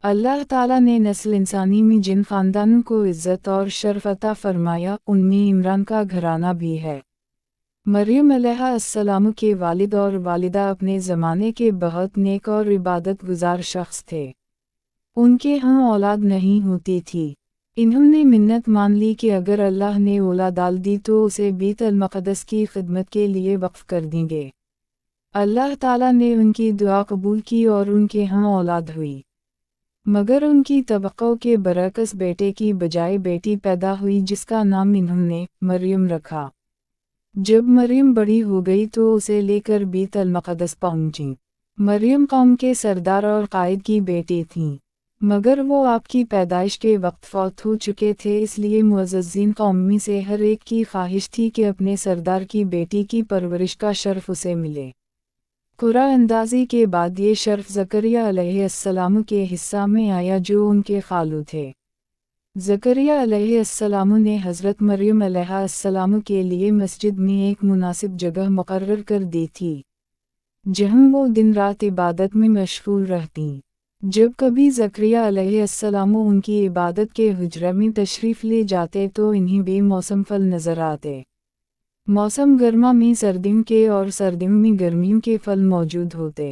अल्लाह ताला ने नस्ल इंसानी में जिन ख़ानदानों को इज़्ज़त और शर्फ़ अता फ़रमाया उनमें इमरान का घराना भी है। मरियम अलैहिस्सलाम के वालिद और वालिदा अपने ज़माने के बहुत नेक और इबादत गुज़ार शख्स थे। उनके यहाँ औलाद नहीं होती थी। इन्होंने मिन्नत मान ली कि अगर अल्लाह ने औलाद डाल दी तो उसे बैतुल मक़दस की खिदमत के लिए वक्फ़ कर देंगे। अल्लाह ताला ने उनकी दुआ कबूल की और उनके यहाँ औलाद हुई, मगर उनकी तवक्को के बरअक्स बेटे की बजाय बेटी पैदा हुई जिसका नाम इन्होंने मरियम रखा। जब मरियम बड़ी हो गई तो उसे लेकर बैतुल मक़दस पहुंची। मरियम कौम के सरदार और कायद की बेटी थीं, मगर वो आपकी पैदाइश के वक्त फौत हो चुके थे, इसलिए मुअज़्ज़ज़ीन कौम में से हर एक की ख्वाहिश थी कि अपने सरदार की बेटी की परवरिश का शर्फ उसे मिले। कुरान अंदाज़ी के बाद ये शर्फ ज़करिया अलैहिस्सलाम के हिस्सा में आया जो उनके खालू थे। ज़करिया अलैहिस्सलाम ने हज़रत मरियम अलैहिस्सलाम के लिए मस्जिद में एक मुनासिब जगह मुक़र्रर कर दी थी, जहाँ वो दिन रात इबादत में मशगूल रहती। जब कभी ज़करिया अलैहिस्सलाम उनकी इबादत के हुजरे में तशरीफ़ ले जाते तो इन्हें बेमौसम फल नज़र आते। मौसम गर्मा में सर्दियों के और सर्दियों में गर्मियों के फल मौजूद होते।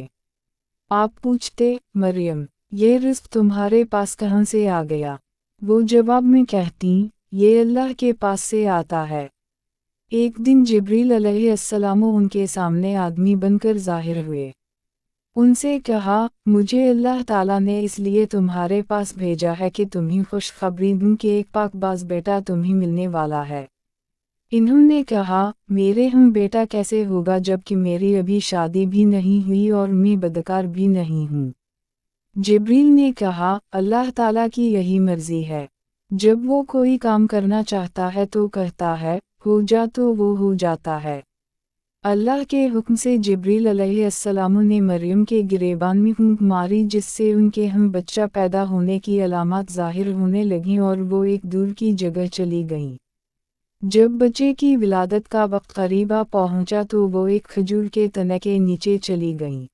आप पूछते, मरियम, ये रिज़्क़ तुम्हारे पास कहाँ से आ गया? वो जवाब में कहती, ये अल्लाह के पास से आता है। एक दिन जिब्रील अलैहिस्सलाम उनके सामने आदमी बनकर ज़ाहिर हुए। उनसे कहा, मुझे अल्लाह ताला ने इसलिए तुम्हारे पास भेजा है कि तुम्हें खुशखबरी दूं कि एक पाकबाज़ बेटा तुम्हें मिलने वाला है। इन्होंने कहा, मेरे हम बेटा कैसे होगा जबकि मेरी अभी शादी भी नहीं हुई और मैं बदकार भी नहीं हूँ। जिब्रील ने कहा, अल्लाह ताला की यही मर्ज़ी है। जब वो कोई काम करना चाहता है तो कहता है, हो जा तो वो हो जाता है। अल्लाह के हुक्म से जिब्रील अलैहिस्सलाम ने मरियम के गिरेबान में फूंक मारी जिससे उनके हम बच्चा पैदा होने की अलामत ज़ाहिर होने लगीं और वो एक दूर की जगह चली गईं। जब बच्चे की विलादत का वक्त करीब आ पहुंचा तो वो एक खजूर के तने के नीचे चली गईं।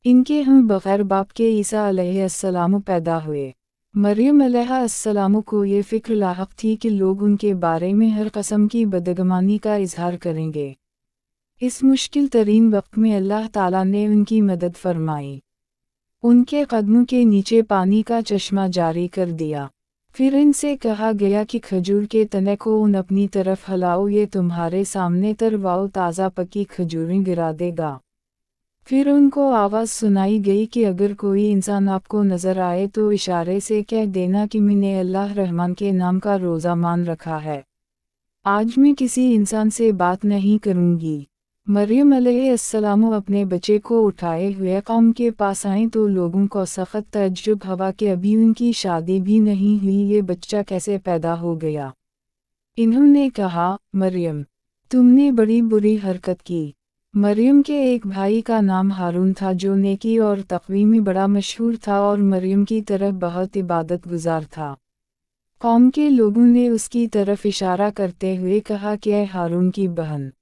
इनके हम बग़ैर बाप के ईसा अलैहिस्सलाम पैदा हुए। मरियम अलैहिस्सलाम को ये फ़िक्र लाहक थी कि लोग उनके बारे में हर किस्म की बदगुमानी का इजहार करेंगे। इस मुश्किल तरीन वक्त में अल्लाह ताला ने उनकी मदद फरमाई। उनके कदमों के नीचे पानी का चश्मा जारी कर दिया। फिर इनसे कहा गया कि खजूर के तने को उन अपनी तरफ हिलाओ, ये तुम्हारे सामने तरवाओ ताज़ा पकी खजूरें गिरा देगा। फिर उनको आवाज़ सुनाई गई कि अगर कोई इंसान आपको नज़र आए तो इशारे से कह देना कि मैंने अल्लाह रहमान के नाम का रोज़ा मान रखा है। आज मैं किसी इंसान से बात नहीं करूँगी। मरियम अलैहिस्सलाम अपने बच्चे को उठाए हुए कौम के पास आए तो लोगों को सख्त तअज्जुब हुआ कि अभी उनकी शादी भी नहीं हुई, ये बच्चा कैसे पैदा हो गया। इन्होंने कहा, मरियम, तुमने बड़ी बुरी हरकत की। मरियम के एक भाई का नाम हारून था जो नेकी और तक़वी में बड़ा मशहूर था और मरियम की तरफ बहुत इबादत गुजार था। कौम के लोगों ने उसकी तरफ इशारा करते हुए कहा कि ऐ हारून की बहन,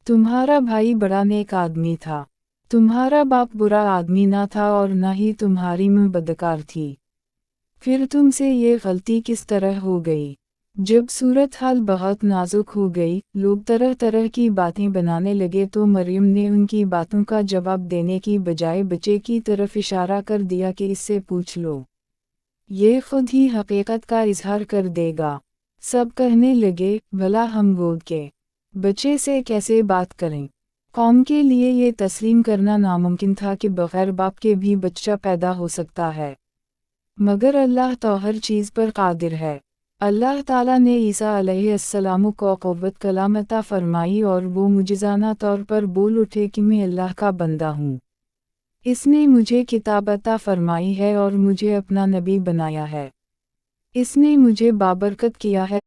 तुम्हारा भाई बड़ा नेक आदमी था। तुम्हारा बाप बुरा आदमी ना था और ना ही तुम्हारी माँ बदकार थी। फिर तुमसे ये गलती किस तरह हो गई? जब सूरत हाल बहुत नाजुक हो गई, लोग तरह तरह की बातें बनाने लगे तो मरियम ने उनकी बातों का जवाब देने की बजाय बच्चे की तरफ इशारा कर दिया कि इससे पूछ लो, ये खुद ही हकीकत का इजहार कर देगा। सब कहने लगे, भला हम गोद के बच्चे से कैसे बात करें? कौम के लिए ये तस्लीम करना नामुमकिन था कि बग़ैर बाप के भी बच्चा पैदा हो सकता है, मगर अल्लाह तो हर चीज़ पर कादिर है। अल्लाह ताला ने ईसा अलैहिस्सलाम को क़ुव्वत कलाम अता फरमाई और वो मुजिज़ाना तौर पर बोल उठे कि मैं अल्लाह का बंदा हूँ। इसने मुझे किताब अता फरमाई है और मुझे अपना नबी बनाया है। इसने मुझे बाबरकत किया है।